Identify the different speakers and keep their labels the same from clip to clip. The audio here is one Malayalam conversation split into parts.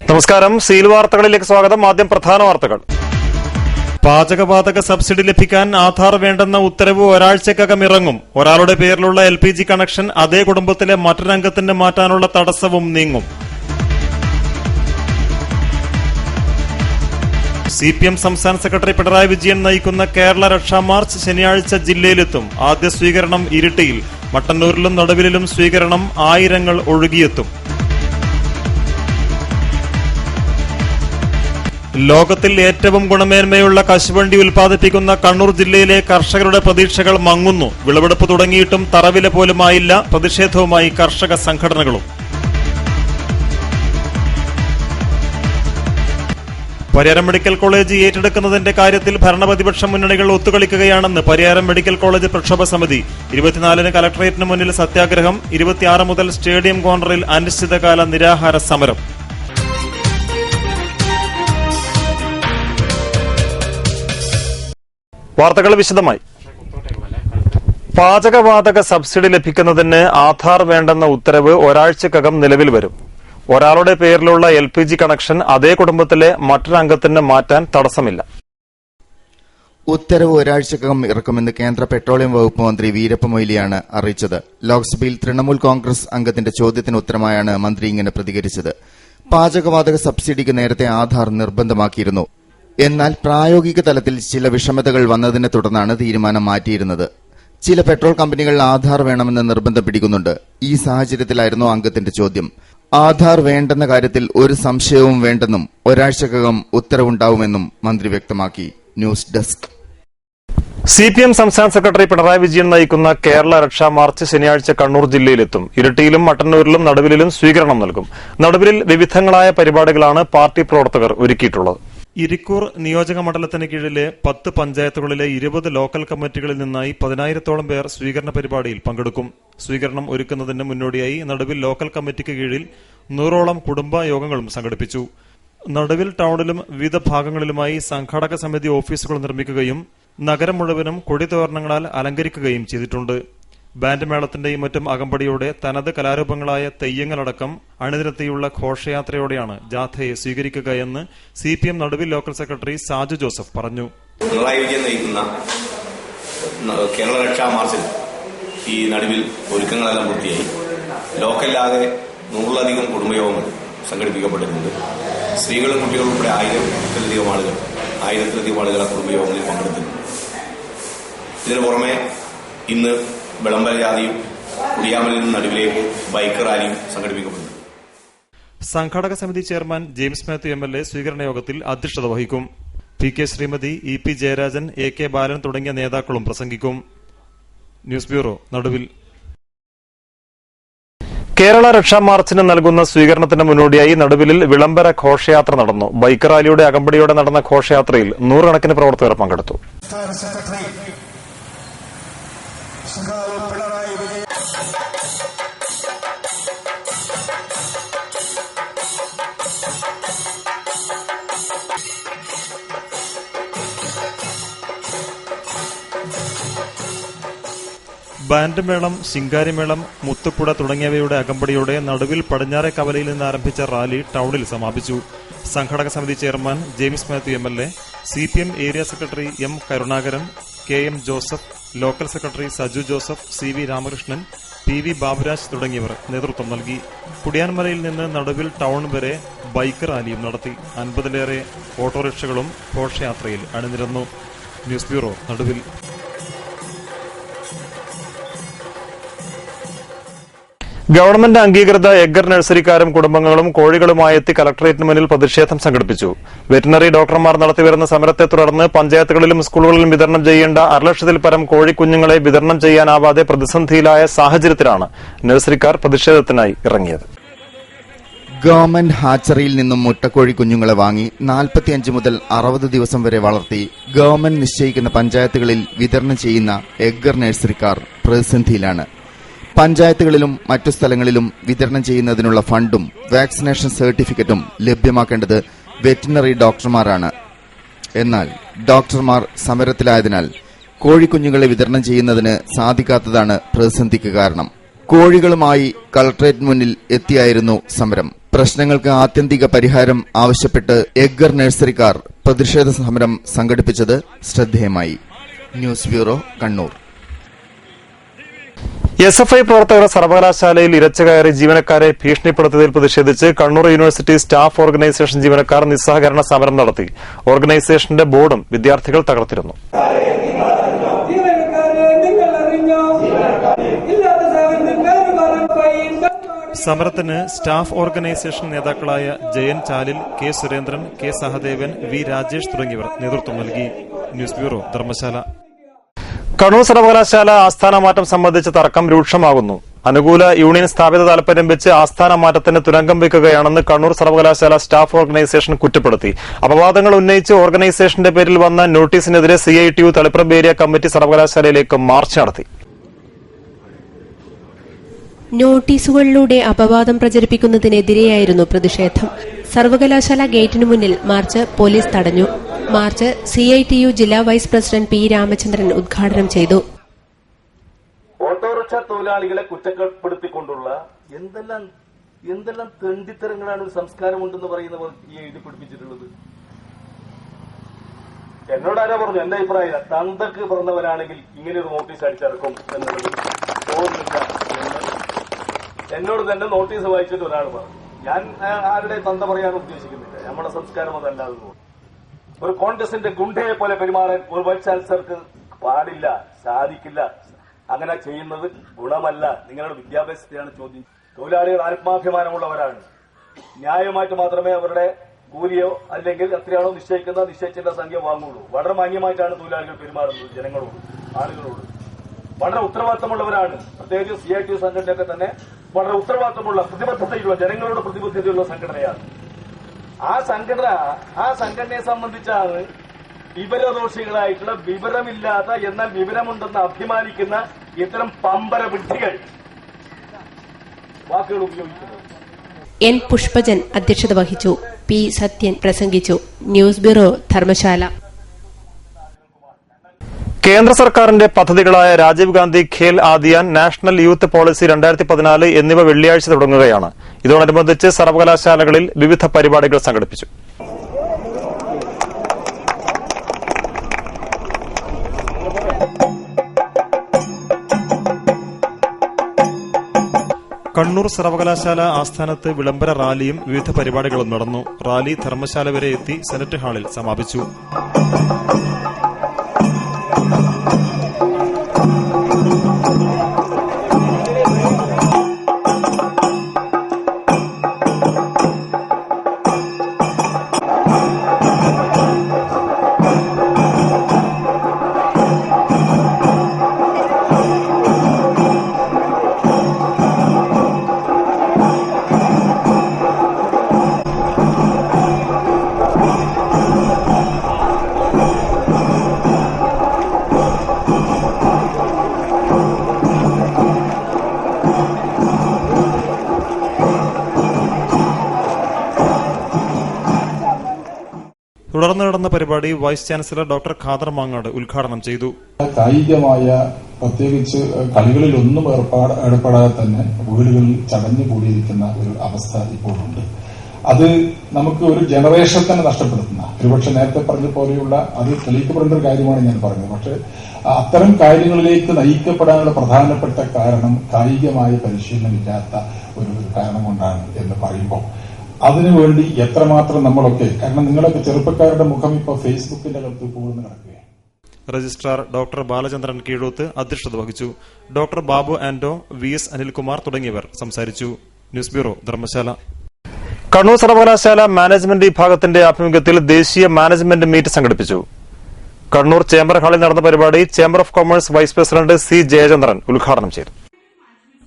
Speaker 1: നമസ്കാരം. സീൽ വാർത്തകളിലേക്ക് സ്വാഗതം. ആദ്യം പ്രധാന വാർത്തകൾ. പാചകവാതക സബ്സിഡി ലഭിക്കാൻ ആധാർ വേണ്ടെന്ന ഉത്തരവ് ഒരാഴ്ചക്കകം ഇറങ്ങും. ഒരാളുടെ പേരിലുള്ള LPG കണക്ഷൻ അതേ കുടുംബത്തിലെ മറ്റൊരംഗത്തിന് മാറ്റാനുള്ള തടസ്സവും നീങ്ങും. CPM സംസ്ഥാന സെക്രട്ടറി പിണറായി വിജയൻ നയിക്കുന്ന കേരള രക്ഷാ മാർച്ച് ശനിയാഴ്ച ജില്ലയിലെത്തും. ആദ്യ സ്വീകരണം ഇരിട്ടിയിൽ. മട്ടന്നൂരിലും നടുവിലും സ്വീകരണം. ആയിരങ്ങൾ ഒഴുകിയെത്തും. ലോകത്തിൽ ഏറ്റവും ഗുണമേന്മയുള്ള കശുവണ്ടി ഉൽപ്പാദിപ്പിക്കുന്ന കണ്ണൂർ ജില്ലയിലെ കർഷകരുടെ പ്രതീക്ഷകൾ മങ്ങുന്നു. വിളവെടുപ്പ് തുടങ്ങിയിട്ടും തറവില പോലുമായില്ല. പ്രതിഷേധവുമായി കർഷക സംഘടനകളും. പരിയാരം മെഡിക്കൽ കോളേജ് ഏറ്റെടുക്കുന്നതിന്റെ കാര്യത്തിൽ ഭരണപ്രതിപക്ഷ മുന്നണികൾ ഒത്തുകളിക്കുകയാണെന്ന് പരിയാരം മെഡിക്കൽ കോളേജ് പ്രക്ഷോഭ സമിതി. 24-ന് കലക്ടറേറ്റിന് മുന്നിൽ സത്യാഗ്രഹം. 26 മുതൽ സ്റ്റേഡിയം കോർണറിൽ അനിശ്ചിതകാല നിരാഹാര സമരം. വാർത്തകൾ വിശദമായി. പാചകവാതക സബ്സിഡി ലഭിക്കുന്നതിന് ആധാർ വേണ്ടെന്ന ഉത്തരവ് ഒരാഴ്ചക്കകം നിലവിൽ വരും. ഒരാളുടെ പേരിലുള്ള LPG കണക്ഷൻ അതേ കുടുംബത്തിലെ മറ്റൊരംഗത്തിന് മാറ്റാൻ തടസ്സമില്ല.
Speaker 2: ഉത്തരവ് ഒരാഴ്ചക്കകം ഇറക്കുമെന്ന് കേന്ദ്ര പെട്രോളിയം വകുപ്പ് മന്ത്രി വീരപ്പ മൊയ്ലിയാണ് അറിയിച്ചത്. ലോക്സഭയിൽ തൃണമൂൽ കോൺഗ്രസ് അംഗത്തിന്റെ ചോദ്യത്തിന് ഉത്തരമായാണ് മന്ത്രി ഇങ്ങനെ പ്രതികരിച്ചത്. പാചകവാതക സബ്സിഡിക്ക് നേരത്തെ ആധാർ നിർബന്ധമാക്കിയിരുന്നു. എന്നാൽ പ്രായോഗിക തലത്തിൽ ചില വിഷമതകൾ വന്നതിനെ തുടർന്നാണ് തീരുമാനം മാറ്റിയിരുന്നത്. ചില പെട്രോൾ കമ്പനികൾ ആധാർ വേണമെന്ന് നിർബന്ധം പിടിക്കുന്നുണ്ട്. ഈ സാഹചര്യത്തിലായിരുന്നു അംഗത്തിന്റെ ചോദ്യം. ആധാർ വേണ്ടെന്ന കാര്യത്തിൽ ഒരു സംശയവും വേണ്ടെന്നും ഒരാഴ്ചക്കകം ഉത്തരവുണ്ടാവുമെന്നും മന്ത്രി വ്യക്തമാക്കി. News desk.
Speaker 1: CPM സംസ്ഥാന സെക്രട്ടറി പിണറായി വിജയൻ നയിക്കുന്ന കേരള രക്ഷാ മാർച്ച് ശനിയാഴ്ച കണ്ണൂർ ജില്ലയിലെത്തും. ഇരിട്ടിയിലും മട്ടന്നൂരിലും നടുവിലും സ്വീകരണം നൽകും. നടുവിൽ വിവിധങ്ങളായ പരിപാടികളാണ് പാർട്ടി പ്രവർത്തകർ ഒരുക്കിയിട്ടുള്ളത്. ഇരിക്കൂർ നിയോജക മണ്ഡലത്തിന് കീഴിലെ 10 പഞ്ചായത്തുകളിലെ 20 ലോക്കൽ കമ്മിറ്റികളിൽ നിന്നായി 10,000-ഓളം പേർ സ്വീകരണ പരിപാടിയിൽ പങ്കെടുക്കും. സ്വീകരണം ഒരുക്കുന്നതിന് മുന്നോടിയായി നടുവിൽ ലോക്കൽ കമ്മിറ്റിക്ക് കീഴിൽ 100ഓളം കുടുംബ യോഗങ്ങളും സംഘടിപ്പിച്ചു. നടുവിൽ ടൌണിലും വിവിധ ഭാഗങ്ങളിലുമായി സംഘാടക സമിതി ഓഫീസുകൾ നിർമ്മിക്കുകയും നഗരം മുഴുവനും കൊടിതോരണങ്ങളാൽ അലങ്കരിക്കുകയും ചെയ്തിട്ടുണ്ട്. ബാൻഡ് മേളത്തിന്റെയും മറ്റും അകമ്പടിയോടെ തനത് കലാരൂപങ്ങളായ തെയ്യങ്ങളടക്കം അണിനിരത്തിയുള്ള ഘോഷയാത്രയോടെയാണ് ജാഥയെ സ്വീകരിക്കുകയെന്ന് CPM നടുവിൽ ലോക്കൽ സെക്രട്ടറി സാജു ജോസഫ് പറഞ്ഞു.
Speaker 3: പിണറായി വിജയൻ നയിക്കുന്ന കേരള രക്ഷാ മാർച്ചിൽ ഈ നടുവിൽ ഒരുക്കങ്ങളെല്ലാം പൂർത്തിയായി. ലോക്കലിലാകെ 100-ലധികം കുടുംബയോഗങ്ങൾ സംഘടിപ്പിക്കപ്പെട്ടിട്ടുണ്ട്. സ്ത്രീകളും കുട്ടികളും ഉൾപ്പെടെ 1000-ലധികം ആളുകൾ ആ കുടുംബയോഗങ്ങളിൽ പങ്കെടുത്തിട്ടുണ്ട്. ഇതിനു പുറമെ ഇന്ന് വിളംബര ജാഥയും കുടിയാമലിൽ നിന്ന് നടുവിലേക്ക് ബൈക്ക് റാലിയും സംഘടിപ്പിക്കപ്പെടുന്നു.
Speaker 1: സംഘാടക സമിതി ചെയർമാൻ ജെയിംസ് മാത്യു MLA സ്വീകരണ യോഗത്തിൽ അധ്യക്ഷത വഹിക്കും. PK Shrimati, EP Jayarajan, AK ബാലൻ തുടങ്ങിയ നേതാക്കളും പ്രസംഗിക്കും. ന്യൂസ് ബ്യൂറോ, നടുവിൽ. കേരള രക്ഷാ മാർച്ചിന് നൽകുന്ന സ്വീകരണത്തിന് മുന്നോടിയായി നടുവിലിൽ വിളംബര ഘോഷയാത്ര നടന്നു. ബൈക്ക് റാലിയുടെ അകമ്പടിയോടെ നടന്ന ഘോഷയാത്രയിൽ 100 കണക്കിന് പ്രവർത്തകർ പങ്കെടുത്തു. ബാൻഡ് മേളം, ശിങ്കാരിമേളം, മുത്തുപ്പുഴ തുടങ്ങിയവയുടെ അകമ്പടിയോടെ നടുവിൽ പടിഞ്ഞാറെ കവലയിൽ നിന്ന് ആരംഭിച്ച റാലി ടൌണിൽ സമാപിച്ചു. സംഘാടക സമിതി chairman James Mathew MLA, CPM area secretary M Karunakaran, KM Joseph, local secretary Saju Joseph, CV Ramakrishnan, PV Baburaj തുടങ്ങിയവർ നേതൃത്വം നൽകി. കുടിയാൻമലയിൽ നിന്ന് നടുവിൽ ടൌൺ വരെ ബൈക്ക് റാലിയും നടത്തി. 50-ലേറെ ഓട്ടോറിക്ഷകളും ഘോഷയാത്രയിൽ അണിനിരന്നു. ന്യൂസ് ബ്യൂറോ, നടുവിൽ. ഗവൺമെന്റ് അംഗീകൃത എഗ്ഗർ നഴ്സറിക്കാരും കുടുംബങ്ങളും കോഴികളുമായി എത്തി കലക്ടറേറ്റിന് മുന്നിൽ പ്രതിഷേധം സംഘടിപ്പിച്ചു. വെറ്റിനറി ഡോക്ടർമാർ നടത്തിവരുന്ന സമരത്തെ തുടർന്ന് പഞ്ചായത്തുകളിലും സ്കൂളുകളിലും വിതരണം ചെയ്യേണ്ട 1,00,000-ൽ പരം കോഴിക്കുഞ്ഞുങ്ങളെ വിതരണം ചെയ്യാനാവാതെ പ്രതിസന്ധിയിലായ സാഹചര്യത്തിലാണ് നഴ്സറിക്കാർ പ്രതിഷേധത്തിനായി ഇറങ്ങിയത്.
Speaker 2: ഗവൺമെന്റ് ഹാച്ചറിയിൽ നിന്നും മുട്ടക്കോഴി കുഞ്ഞുങ്ങളെ വാങ്ങി 45 മുതൽ 60 ദിവസം വരെ വളർത്തി ഗവൺമെന്റ് നിശ്ചയിക്കുന്ന പഞ്ചായത്തുകളിൽ വിതരണം ചെയ്യുന്ന എഗ്ഗർ നഴ്സറിക്കാർ പ്രതിസന്ധിയിലാണ്. പഞ്ചായത്തുകളിലും മറ്റു സ്ഥലങ്ങളിലും വിതരണം ചെയ്യുന്നതിനുള്ള ഫണ്ടും വാക്സിനേഷൻ സർട്ടിഫിക്കറ്റും ലഭ്യമാക്കേണ്ടത് വെറ്റിനറി ഡോക്ടർമാരാണ്. എന്നാൽ ഡോക്ടർമാർ സമരത്തിലായതിനാൽ കോഴിക്കുഞ്ഞുങ്ങളെ വിതരണം ചെയ്യുന്നതിന് സാധിക്കാത്തതാണ് പ്രതിസന്ധിക്ക് കാരണം. കോഴികളുമായി കളക്ടറേറ്റ് മുന്നിൽ എത്തിയായിരുന്നു സമരം. പ്രശ്നങ്ങൾക്ക് ആത്യന്തിക പരിഹാരം ആവശ്യപ്പെട്ട് എഗ്ഗർ നഴ്സറിക്കാർ പ്രതിഷേധ സമരം സംഘടിപ്പിച്ചത് ശ്രദ്ധേയമായി. News bureau, Kannur.
Speaker 1: SFI പ്രവർത്തകർ സർവകലാശാലയിൽ ഇരച്ചുകയറി ജീവനക്കാരെ ഭീഷണിപ്പെടുത്തിയതിൽ പ്രതിഷേധിച്ച് കണ്ണൂർ യൂണിവേഴ്സിറ്റി സ്റ്റാഫ് ഓർഗനൈസേഷൻ ജീവനക്കാർ നിസ്സഹകരണ സമരം നടത്തി. ഓർഗനൈസേഷന്റെ ബോർഡും വിദ്യാർത്ഥികൾ തകർത്തിരുന്നു. സമരത്തിന് സ്റ്റാഫ് ഓർഗനൈസേഷൻ നേതാക്കളായ Jayan Chalil, K Surendran, K Sahadevan, V Rajesh തുടങ്ങിയവർ നേതൃത്വം നൽകി. News bureau, Dharamshala. കണ്ണൂർ സർവകലാശാല ആസ്ഥാന മാറ്റം സംബന്ധിച്ച് തർക്കം രൂക്ഷമാകുന്നു. അനുകൂല യൂണിയൻ സ്ഥാപിത താൽപര്യം വെച്ച് ആസ്ഥാന മാറ്റത്തിന് തുരങ്കം വയ്ക്കുകയാണെന്ന് കണ്ണൂർ സർവകലാശാല സ്റ്റാഫ് ഓർഗനൈസേഷൻ കുറ്റപ്പെടുത്തി. അപവാദങ്ങൾ ഉന്നയിച്ച് ഓർഗനൈസേഷന്റെ പേരിൽ വന്ന നോട്ടീസിനെതിരെ CITU തളിപ്പറമ്പ് ഏരിയ കമ്മിറ്റി സർവകലാശാലയിലേക്ക് മാർച്ച് നടത്തി.
Speaker 4: നോട്ടീസുകളിലൂടെ അപവാദം പ്രചരിപ്പിക്കുന്നതിനെതിരെയായിരുന്നു പ്രതിഷേധം. സർവകലാശാല ഗേറ്റിനു മുന്നിൽ മാർച്ച് പോലീസ് തടഞ്ഞു. മാർച്ച് CITU ജില്ലാ വൈസ് പ്രസിഡന്റ് P. രാമചന്ദ്രൻ ഉദ്ഘാടനം ചെയ്തു.
Speaker 5: ഓട്ടോറിക്ഷ തൊഴിലാളികളെ കുറ്റപ്പെടുത്തിക്കൊണ്ടുള്ള എന്തെല്ലാം തെണ്ടിത്തരങ്ങളാണ് ഒരു സംസ്കാരമുണ്ടെന്ന് പറയുന്നവർ ഈ എഴുതി പിടിപ്പിച്ചിട്ടുള്ളത്. എന്നോട് ആരാ പറഞ്ഞു? എന്റെ അഭിപ്രായം, തന്തക്ക് പറഞ്ഞവരാണെങ്കിൽ ഇങ്ങനെ ഒരു നോട്ടീസ് അടിച്ചിറക്കും എന്നുള്ളത് തോന്നുന്നില്ല എന്ന് എന്നോട് തന്നെ നോട്ടീസ് വായിച്ചിട്ട് ഒരാൾ പറഞ്ഞു. ഞാൻ ആരുടെ തന്ത പറയാൻ ഉദ്ദേശിക്കുന്നില്ല. നമ്മുടെ സംസ്കാരം അതല്ലാതെ ഒരു കോൺഗ്രസിന്റെ ഗുണ്ടയെ പോലെ പെരുമാറാൻ ഒരു വൈസ് ചാൻസലർക്ക് പാടില്ല, സാധിക്കില്ല. അങ്ങനെ ചെയ്യുന്നത് ഗുണമല്ല. നിങ്ങളുടെ വിദ്യാഭ്യാസത്തെയാണ് ചോദ്യം. തൊഴിലാളികൾ ആത്മാഭിമാനമുള്ളവരാണ്. ന്യായമായിട്ട് മാത്രമേ അവരുടെ കൂലിയോ അല്ലെങ്കിൽ എത്രയാണോ നിശ്ചയിച്ചിട്ടുള്ള സംഖ്യ വാങ്ങുള്ളൂ. വളരെ മാന്യമായിട്ടാണ് തൊഴിലാളികൾ പെരുമാറുന്നത് ജനങ്ങളോട്, ആളുകളോട്. വളരെ ഉത്തരവാദിത്തമുള്ളവരാണ്. പ്രത്യേകിച്ച് CITU സംഘടനയൊക്കെ തന്നെ വളരെ ഉത്തരവാദിത്തമുള്ള, പ്രതിബദ്ധതയുള്ള, ജനങ്ങളോട് പ്രതിബദ്ധതയുള്ള സംഘടനയാണ്. ആ സംഘടനയെ സംബന്ധിച്ചാണ് വിവരദോഷികളായിട്ടുള്ള, വിവരമില്ലാത്ത എന്നാൽ വിവരമുണ്ടെന്ന് അഭിമാനിക്കുന്ന ഇത്തരം പമ്പര വിഡ്ഢികൾ വാക്കുകൾ ഉപയോഗിക്കുന്നത്.
Speaker 4: N. പുഷ്പജൻ അധ്യക്ഷത വഹിച്ചു. P. സത്യൻ പ്രസംഗിച്ചു. News bureau, Dharmasala.
Speaker 1: കേന്ദ്ര സർക്കാരിന്റെ പദ്ധതികളായ Rajiv Gandhi Khel Abhiyan, national youth policy 2014 എന്നിവ വെള്ളിയാഴ്ച തുടങ്ങുകയാണ്. ഇതോടനുബന്ധിച്ച് സർവകലാശാലകളിൽ വിവിധ പരിപാടികൾ സംഘടിപ്പിച്ചു. കണ്ണൂർ സർവകലാശാല ആസ്ഥാനത്ത് വിളംബര റാലിയും വിവിധ പരിപാടികളും നടന്നു. റാലി ധർമ്മശാല വരെ എത്തി സെനറ്റ് ഹാളിൽ സമാപിച്ചു. തുടർന്ന് നടന്ന പരിപാടി vice chancellor doctor Khader Mangad ഉദ്ഘാടനം ചെയ്തു.
Speaker 6: കായികമായ പ്രത്യേകിച്ച് കളികളിലൊന്നും ഏർപ്പെടാതെ തന്നെ വീടുകളിൽ ചടഞ്ഞു കൂടിയിരിക്കുന്ന ഒരു അവസ്ഥ ഇപ്പോഴുണ്ട്. അത് നമുക്ക് ഒരു ജനറേഷൻ തന്നെ നഷ്ടപ്പെടുത്തുന്ന, ഒരുപക്ഷെ നേരത്തെ പറഞ്ഞ പോലെയുള്ള അത് തെളിയിക്കപ്പെടേണ്ട ഒരു കാര്യമാണ് ഞാൻ പറഞ്ഞത്. പക്ഷെ അത്തരം കാര്യങ്ങളിലേക്ക് നയിക്കപ്പെടാനുള്ള പ്രധാനപ്പെട്ട കാരണം കായികമായ പരിശീലനമില്ലാത്ത ഒരു കാരണം കൊണ്ടാണ് എന്ന് പറയുമ്പോൾ അതിനുവേണ്ടി എത്രമാത്രം നമ്മളൊക്കെ, കാരണം നിങ്ങളൊക്കെ ചെറുപ്പക്കാരുടെ മുഖം ഇപ്പോൾ ഫേസ്ബുക്കിന്റെ അകത്ത് പോകുന്ന കിടക്കുകയാണ്.
Speaker 1: രജിസ്ട്രാർ ഡോക്ടർ ബാലചന്ദ്രൻ കീഴൂത്ത് അധ്യക്ഷത വഹിച്ചു. ഡോക്ടർ ബാബു ആന്റോ, VS അനിൽകുമാർ തുടങ്ങിയവർ സംസാരിച്ചു. News bureau, Dharamshala. കണ്ണൂർ സർവകലാശാല മാനേജ്മെന്റ് വിഭാഗത്തിന്റെ ആഭിമുഖ്യത്തിൽ ദേശീയ മാനേജ്മെന്റ് മീറ്റ് സംഘടിപ്പിച്ചു. കണ്ണൂർ ചേംബർ ഹാളിൽ നടന്ന പരിപാടി chamber of commerce vice president C. Jayachandran ഉദ്ഘാടനം ചെയ്തു.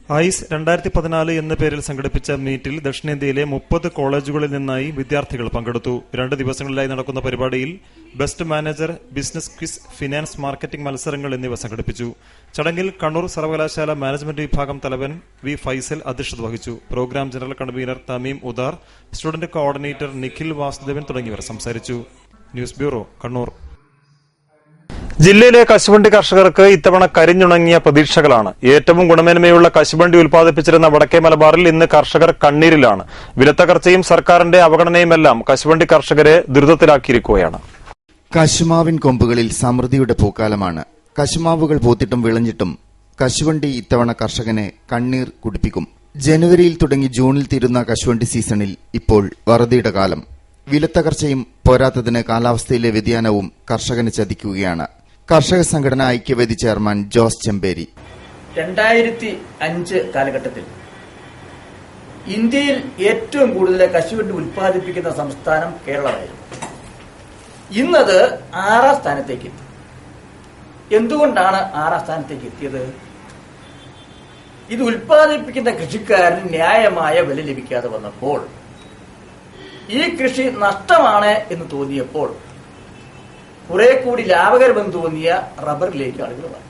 Speaker 1: ഐസ് 2014 എന്ന പേരിൽ സംഘടിപ്പിച്ച മീറ്റിൽ ദക്ഷിണേന്ത്യയിലെ 30 കോളേജുകളിൽ നിന്നായി വിദ്യാർത്ഥികൾ പങ്കെടുത്തു. 2 ദിവസങ്ങളിലായി നടക്കുന്ന പരിപാടിയിൽ best manager, business quiz, finance, marketing മത്സരങ്ങൾ എന്നിവ സംഘടിപ്പിച്ചു. ചടങ്ങിൽ കണ്ണൂർ സർവകലാശാല മാനേജ്മെന്റ് വിഭാഗം തലവൻ V. ഫൈസൽ അധ്യക്ഷത വഹിച്ചു. Programme general convener Thameem Udar, student coordinator Nikhil Vasudevan തുടങ്ങിയവർ സംസാരിച്ചു. News bureau, Kannur. ജില്ലയിലെ കശുവണ്ടി കർഷകർക്ക് ഇത്തവണ കരിഞ്ഞുണങ്ങിയ പ്രതീക്ഷകളാണ്. ഏറ്റവും ഗുണമേന്മയുള്ള കശുവണ്ടി ഉൽപ്പാദിപ്പിച്ചിരുന്ന വടക്കേ മലബാറിൽ ഇന്ന് കർഷകർ കണ്ണീരിലാണ്. വിലത്തകർച്ചയും സർക്കാരിന്റെ അവഗണനയുമെല്ലാം കശുവണ്ടി കർഷകരെ ദുരിതത്തിലാക്കിയിരിക്കുകയാണ്.
Speaker 2: കശുമാവിൻ കൊമ്പുകളിൽ സമൃദ്ധിയുടെ പൂക്കാലമാണ്. കശുമാവുകൾ പൂത്തിട്ടും വിളഞ്ഞിട്ടും കശുവണ്ടി ഇത്തവണ കർഷകനെ കണ്ണീർ കുടിപ്പിക്കും. ജനുവരിയിൽ തുടങ്ങി ജൂണിൽ തീരുന്ന കശുവണ്ടി സീസണിൽ ഇപ്പോൾ വറുതിയുടെ കാലം. വിലത്തകർച്ചയും പോരാത്തതിന് കാലാവസ്ഥയിലെ വ്യതിയാനവും കർഷകനെ ചതിക്കുകയാണ്. കർഷക സംഘടന ഐക്യവേദി ചെയർമാൻ ജോസ് ചെമ്പേരി
Speaker 7: 2005 കാലഘട്ടത്തിൽ ഇന്ത്യയിൽ ഏറ്റവും കൂടുതൽ കശുവണ്ടി ഉൽപ്പാദിപ്പിക്കുന്ന സംസ്ഥാനം കേരളമായിരുന്നു. ഇന്നത് 6ാം സ്ഥാനത്തേക്ക് എത്തി. എന്തുകൊണ്ടാണ് 6ാം സ്ഥാനത്തേക്ക് എത്തിയത്? ഇത് ഉൽപ്പാദിപ്പിക്കുന്ന കൃഷിക്കാരന് ന്യായമായ വില ലഭിക്കാതെ വന്നപ്പോൾ, ഈ കൃഷി നഷ്ടമാണ് എന്ന് തോന്നിയപ്പോൾ കുറെ കൂടി ലാഭകരമെന്ന് തോന്നിയ റബ്ബറിലേക്ക് ആളുകൾ മാറി.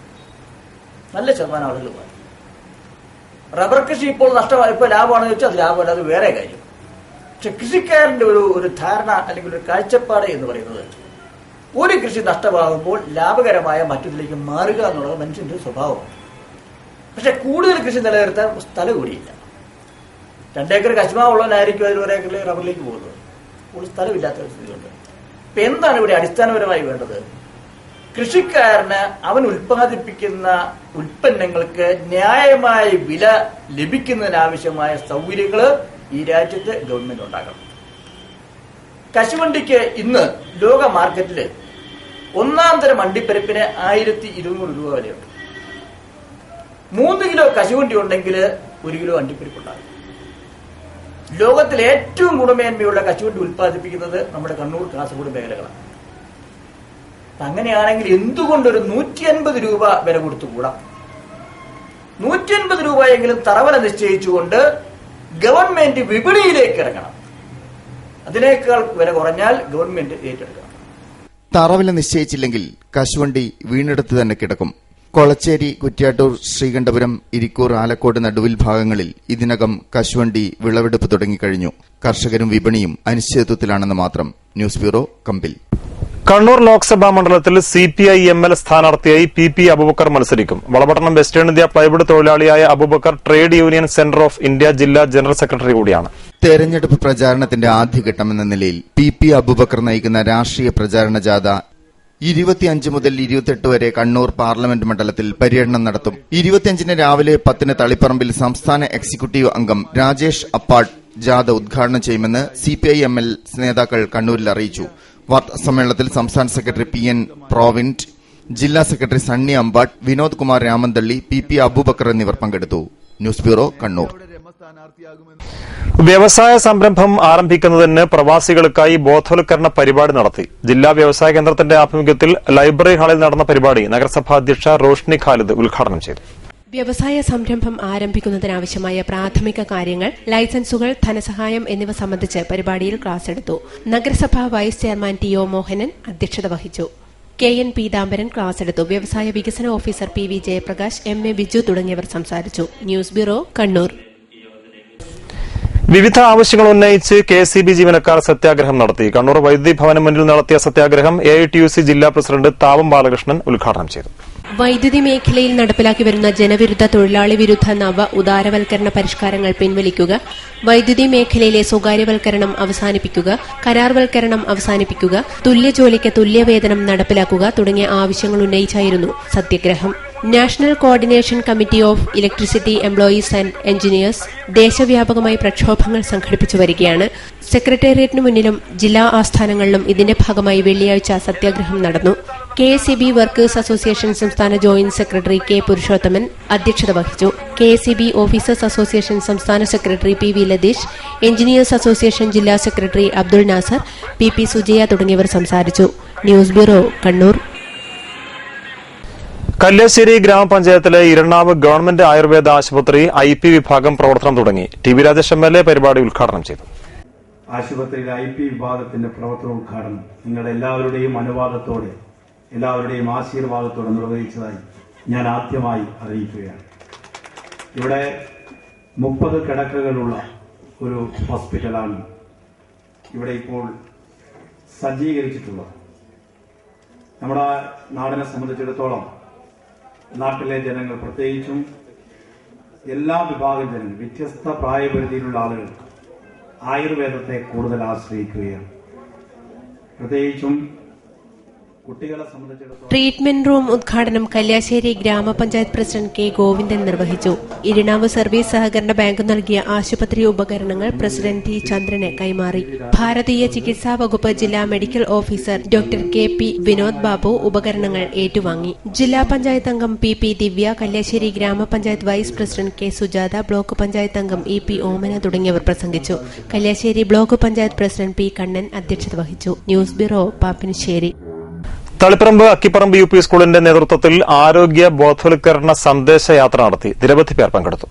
Speaker 7: നല്ല ശതമാനം ആളുകൾ മാറി. റബ്ബർ കൃഷി ഇപ്പോൾ നഷ്ടമായി, ഇപ്പോൾ ലാഭമാണെന്ന് ചോദിച്ചാൽ അത് ലാഭമല്ല, അത് വേറെ കാര്യം. പക്ഷെ കൃഷിക്കാരന്റെ ഒരു ധാരണ അല്ലെങ്കിൽ ഒരു കാഴ്ചപ്പാട് എന്ന് പറയുന്നത്, ഒരു കൃഷി നഷ്ടമാകുമ്പോൾ ലാഭകരമായ മറ്റൊന്നിലേക്ക് മാറുക എന്നുള്ളത് മനുഷ്യന്റെ സ്വഭാവമാണ്. പക്ഷെ കൂടുതൽ കൃഷി നിലനിർത്താൻ സ്ഥലം കൂടിയില്ല. 2 ഏക്കർ കശുമാവുള്ളവനായിരിക്കും അതിൽ 1 ഏക്കറിൽ റബ്ബറിലേക്ക് പോകുന്നത്. ഒരു സ്ഥലമില്ലാത്ത സ്ഥിതിയുണ്ട്. ഇപ്പൊ എന്താണ് ഇവിടെ അടിസ്ഥാനപരമായി വേണ്ടത്? കൃഷിക്കാരന് അവൻ ഉൽപ്പാദിപ്പിക്കുന്ന ഉൽപ്പന്നങ്ങൾക്ക് ന്യായമായ വില ലഭിക്കുന്നതിനാവശ്യമായ സൗകര്യങ്ങൾ ഈ രാജ്യത്ത് ഗവൺമെന്റ് ഉണ്ടാക്കണം. കശുവണ്ടിക്ക് ഇന്ന് ലോക മാർക്കറ്റില് 1ാം തരം അണ്ടിപ്പരിപ്പിന് 1200 രൂപ വിലയുണ്ട്. 3 കിലോ കശുവണ്ടി ഉണ്ടെങ്കിൽ 1 കിലോ അണ്ടിപ്പരിപ്പ് ഉണ്ടാകും. ലോകത്തിൽ ഏറ്റവും ഗുണമേന്മയുള്ള കശുവണ്ടി ഉൽപ്പാദിപ്പിക്കുന്നത് നമ്മുടെ കണ്ണൂർ, കാസർഗോഡ് മേഖലകളാണ്. അങ്ങനെയാണെങ്കിൽ എന്തുകൊണ്ടൊരു 150 രൂപ വില കൊടുത്തുകൂടാ? 150 രൂപയെങ്കിലും തറവില നിശ്ചയിച്ചുകൊണ്ട് ഗവൺമെന്റ് വിപണിയിലേക്ക് ഇറങ്ങണം. അതിനേക്കാൾ വില കുറഞ്ഞാൽ ഗവൺമെന്റ് ഏറ്റെടുക്കണം.
Speaker 2: തറവില നിശ്ചയിച്ചില്ലെങ്കിൽ കശുവണ്ടി വീണെടുത്ത് തന്നെ കിടക്കും. കൊളച്ചേരി, കുറ്റ്യാട്ടൂർ, ശ്രീകണ്ഠപുരം, ഇരിക്കൂർ, ആലക്കോട്, നടുവിൽ ഭാഗങ്ങളിൽ ഇതിനകം കശുവണ്ടി വിളവെടുപ്പ് തുടങ്ങിക്കഴിഞ്ഞു. കർഷകരും വിപണിയും അനിശ്ചിതത്വത്തിലാണെന്ന് മാത്രം. ന്യൂസ് ബ്യൂറോ, കമ്പിൽ.
Speaker 1: കണ്ണൂർ ലോക്സഭാ മണ്ഡലത്തിൽ CPI ML സ്ഥാനാർത്ഥിയായി PP അബൂബക്കർ മത്സരിക്കും. വളപട്ടണം വെസ്റ്റേൺ ഇന്ത്യ പ്ലൈവുഡ് തൊഴിലാളിയായ Abubakar trade union centre of India ജില്ലാ ജനറൽ സെക്രട്ടറി കൂടിയാണ്.
Speaker 2: തെരഞ്ഞെടുപ്പ് പ്രചാരണത്തിന്റെ ആദ്യഘട്ടമെന്ന നിലയിൽ PP അബൂബക്കർ നയിക്കുന്ന രാഷ്ട്രീയ പ്രചാരണ ജാഥ 25 മുതൽ 28 വരെ കണ്ണൂർ പാർലമെന്റ് മണ്ഡലത്തിൽ പര്യടനം നടത്തും. 25-ന് രാവിലെ 10-ന് തളിപ്പറമ്പിൽ സംസ്ഥാന എക്സിക്യൂട്ടീവ് അംഗം രാജേഷ് അപ്പാട് ജാഥ ഉദ്ഘാടനം ചെയ്യുമെന്ന് CPI ML നേതാക്കൾ കണ്ണൂരിൽ അറിയിച്ചു. വാർത്താസമ്മേളനത്തിൽ സംസ്ഥാന സെക്രട്ടറി PN പ്രോവിന്റ്, ജില്ലാ secretary Sunny Ambat, Vinod Kumar Ramanthali, PP Abubakar എന്നിവർ പങ്കെടുത്തു. News bureau, Kannur.
Speaker 1: വ്യവസായ സംരംഭം ആരംഭിക്കുന്നതിന് പ്രവാസികൾക്കായി ബോധവൽക്കരണ പരിപാടി നടത്തി. ജില്ലാ വ്യവസായ കേന്ദ്രത്തിന്റെ ആഭിമുഖ്യത്തിൽ ലൈബ്രറി ഹാളിൽ നടന്ന പരിപാടി നഗരസഭാ അധ്യക്ഷ റോഷ്നി ഖാലിദ് ഉദ്ഘാടനം ചെയ്തു.
Speaker 4: വ്യവസായ സംരംഭം ആരംഭിക്കുന്നതിനാവശ്യമായ പ്രാഥമിക കാര്യങ്ങൾ, ലൈസൻസുകൾ, ധനസഹായം എന്നിവ സംബന്ധിച്ച് പരിപാടിയിൽ ക്ലാസ് എടുത്തു. നഗരസഭാ വൈസ് ചെയർമാൻ TO മോഹനൻ അധ്യക്ഷത വഹിച്ചു. KN പീതാംബരൻ ക്ലാസ് എടുത്തു. വ്യവസായ വികസന officer PV Jayaprakash, MA Biju തുടങ്ങിയവർ സംസാരിച്ചു. News bureau, Kannur.
Speaker 1: വിവിധ ആവശ്യങ്ങൾ ഉന്നയിച്ച് KCB ജീവനക്കാർ സത്യാഗ്രഹം നടത്തി. കണ്ണൂർ വൈദ്യുതി ഭവന് മുന്നിൽ നടത്തിയ സത്യാഗ്രഹം AITUC ജില്ലാ പ്രസിഡന്റ് താവം ബാലകൃഷ്ണൻ ഉദ്ഘാടനം ചെയ്തു.
Speaker 4: വൈദ്യുതി മേഖലയിൽ നടപ്പിലാക്കി വരുന്ന ജനവിരുദ്ധ, തൊഴിലാളി വിരുദ്ധ നവ ഉദാരവൽക്കരണ പരിഷ്കാരങ്ങൾ പിൻവലിക്കുക, വൈദ്യുതി മേഖലയിലെ സ്വകാര്യവൽക്കരണം അവസാനിപ്പിക്കുക, കരാർവൽക്കരണം അവസാനിപ്പിക്കുക, തുല്യ ജോലിക്ക് തുല്യവേതനം നടപ്പിലാക്കുക തുടങ്ങിയ ആവശ്യങ്ങൾ ഉന്നയിച്ചായിരുന്നു സത്യാഗ്രഹം. National coordination committee of electricity employees and engineers ദേശവ്യാപകമായി പ്രക്ഷോഭങ്ങൾ സംഘടിപ്പിച്ചു വരികയാണ്. സെക്രട്ടേറിയറ്റിനു മുന്നിലും ജില്ലാ ആസ്ഥാനങ്ങളിലും ഇതിന്റെ ഭാഗമായി വെള്ളിയാഴ്ച സത്യാഗ്രഹം നടന്നു. KCB വർക്കേഴ്സ് അസോസിയേഷൻ സംസ്ഥാന ജോയിന്റ് സെക്രട്ടറി K പുരുഷോത്തമൻ അധ്യക്ഷത വഹിച്ചു. KCB ഓഫീസേഴ്സ് അസോസിയേഷൻ സംസ്ഥാന secretary PV Latheesh, engineers association ജില്ലാ സെക്രട്ടറി അബ്ദുൾ നാസർ, PP സുജയ തുടങ്ങിയവർ സംസാരിച്ചു. News bureau, Kannur.
Speaker 1: കല്യാശ്ശേരി ഗ്രാമപഞ്ചായത്തിലെ ഇരണ്ണാവ് ഗവൺമെന്റ് ആയുർവേദ ആശുപത്രി IP വിഭാഗം പ്രവർത്തനം തുടങ്ങി. TB രാജേഷ് MLA പരിപാടി ഉദ്ഘാടനം ചെയ്തു.
Speaker 8: ആശുപത്രിയിലെ IP വിഭാഗത്തിന്റെ പ്രവർത്തനോദ്ഘാടനം നിങ്ങളെല്ലാവരുടെയും അനുവാദത്തോടെ, എല്ലാവരുടെയും ആശീർവാദത്തോടെ നിർവഹിച്ചതായി ഞാൻ ആദ്യമായി അറിയിക്കുകയാണ്. ഇവിടെ 30 കിടക്കകളുള്ള ഒരു ഹോസ്പിറ്റലാണ് ഇവിടെ ഇപ്പോൾ സജ്ജീകരിച്ചിട്ടുള്ളത്. നമ്മുടെ നാടിനെ സംബന്ധിച്ചിടത്തോളം നാട്ടിലെ ജനങ്ങൾ, പ്രത്യേകിച്ചും എല്ലാ വിഭാഗം ജനങ്ങൾ, വ്യത്യസ്ത പ്രായപരിധിയിലുള്ള ആളുകൾ ആയുർവേദത്തെ കൂടുതൽ ആശ്രയിക്കുകയാണ്. പ്രത്യേകിച്ചും കുട്ടികളെ സംബന്ധിച്ചിടത്തോളം
Speaker 4: ട്രീറ്റ്മെന്റ് റൂം ഉദ്ഘാടനം കല്യാശ്ശേരി ഗ്രാമപഞ്ചായത്ത് പ്രസിഡന്റ് കെ ഗോവിന്ദൻ നിർവഹിച്ചു. ഇരിണാവ് സർവീസ് സഹകരണ ബാങ്ക് നൽകിയ ആശുപത്രി ഉപകരണങ്ങൾ പ്രസിഡന്റ് ടി ചന്ദ്രന് കൈമാറി. ഭാരതീയ ചികിത്സാ വകുപ്പ് ജില്ലാ medical officer doctor K P Vinod Babu ഉപകരണങ്ങൾ ഏറ്റുവാങ്ങി. ജില്ലാ പഞ്ചായത്ത് അംഗം പി പി ദിവ്യ, കല്യാശ്ശേരി ഗ്രാമപഞ്ചായത്ത് vice president K Sujatha, block panchayat അംഗം ഇ പി ഓമന തുടങ്ങിയവർ പ്രസംഗിച്ചു. Kalliasseri block panchayat president P Kannan അധ്യക്ഷത വഹിച്ചു. News bureau, Pappinisseri.
Speaker 1: Taliparamba Akkiparamba U P സ്കൂളിന്റെ നേതൃത്വത്തിൽ ആരോഗ്യ ബോധവൽക്കരണ സന്ദേശയാത്ര നടത്തി. നിരവധി പേർ പങ്കെടുത്തു.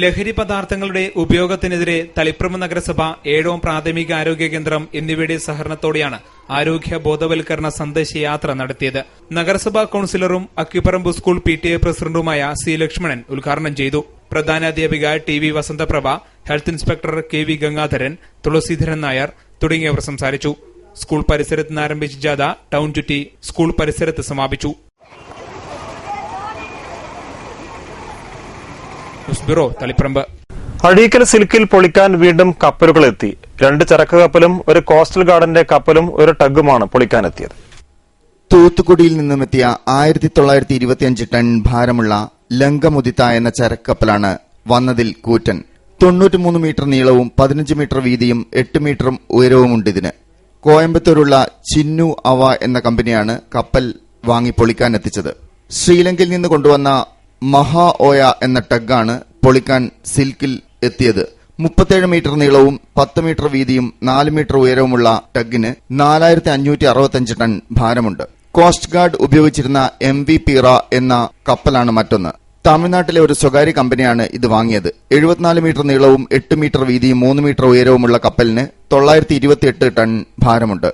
Speaker 9: ലഹരി പദാർത്ഥങ്ങളുടെ ഉപയോഗത്തിനെതിരെ തളിപ്പറമ്പ് നഗരസഭ, ഏഴോം പ്രാഥമിക ആരോഗ്യ കേന്ദ്രം എന്നിവയുടെ സഹകരണത്തോടെയാണ് ആരോഗ്യ ബോധവൽക്കരണ സന്ദേശയാത്ര നടത്തിയത്. നഗരസഭാ കൌൺസിലറും അക്കിപ്പറമ്പ് സ്കൂൾ PTA പ്രസിഡന്റുമായ സി ലക്ഷ്മണൻ ഉദ്ഘാടനം ചെയ്തു. പ്രധാനാധ്യാപിക T V Vasanthaprabha, health inspector K V Gangadharan, Thulaseedharan Nair തുടങ്ങിയവർ സംസാരിച്ചു. സ്കൂൾ പരിസരത്ത് നിന്ന് ആരംഭിച്ച ജാഥ ടൌൺ ചുറ്റി സ്കൂൾ പരിസരത്ത് സമാപിച്ചു. News bureau, Taliparamba.
Speaker 1: അഴീക്കൽ സിൽക്കിൽ പൊളിക്കാൻ വീണ്ടും കപ്പലുകൾ എത്തി. 2 ചരക്ക് കപ്പലും ഒരു കോസ്റ്റൽ ഗാർഡിന്റെ കപ്പലും ഒരു ടഗുമാണ് പൊളിക്കാനെത്തിയത്.
Speaker 2: തൂത്തുക്കുടിയിൽ നിന്നുമെത്തിയ 1925 ടൺ ഭാരമുള്ള ലങ്കമുദിത്ത എന്ന ചരക്ക് കപ്പലാണ് വന്നതിൽ കൂറ്റൻ. 93 മീറ്റർ നീളവും 15 മീറ്റർ വീതിയും 8 മീറ്ററും ഉയരവുമുണ്ട് ഇതിന്. കോയമ്പത്തൂരുള്ള ചിന്നു അവ എന്ന കമ്പനിയാണ് കപ്പൽ വാങ്ങി പൊളിക്കാനെത്തിച്ചത്. ശ്രീലങ്കയിൽ നിന്ന് കൊണ്ടുവന്ന മഹാ ഓയ എന്ന ടഗാണ് പൊളിക്കാൻ സിൽക്കിൽ എത്തിയത്. 37 മീറ്റർ നീളവും 10 മീറ്റർ വീതിയും 4 മീറ്റർ ഉയരവുമുള്ള ടഗിന് 4565 ടൺ ഭാരമുണ്ട്. കോസ്റ്റ് ഗാർഡ് ഉപയോഗിച്ചിരുന്ന MV പീറ എന്ന കപ്പലാണ് മറ്റൊന്ന്. തമിഴ്നാട്ടിലെ ഒരു സ്വകാര്യ കമ്പനിയാണ് ഇത് വാങ്ങിയത്. 74 മീറ്റർ നീളവും 8 മീറ്റർ വീതിയും 3 മീറ്റർ ഉയരവുമുള്ള കപ്പലിന് 928 ടൺ ഭാരമുണ്ട്.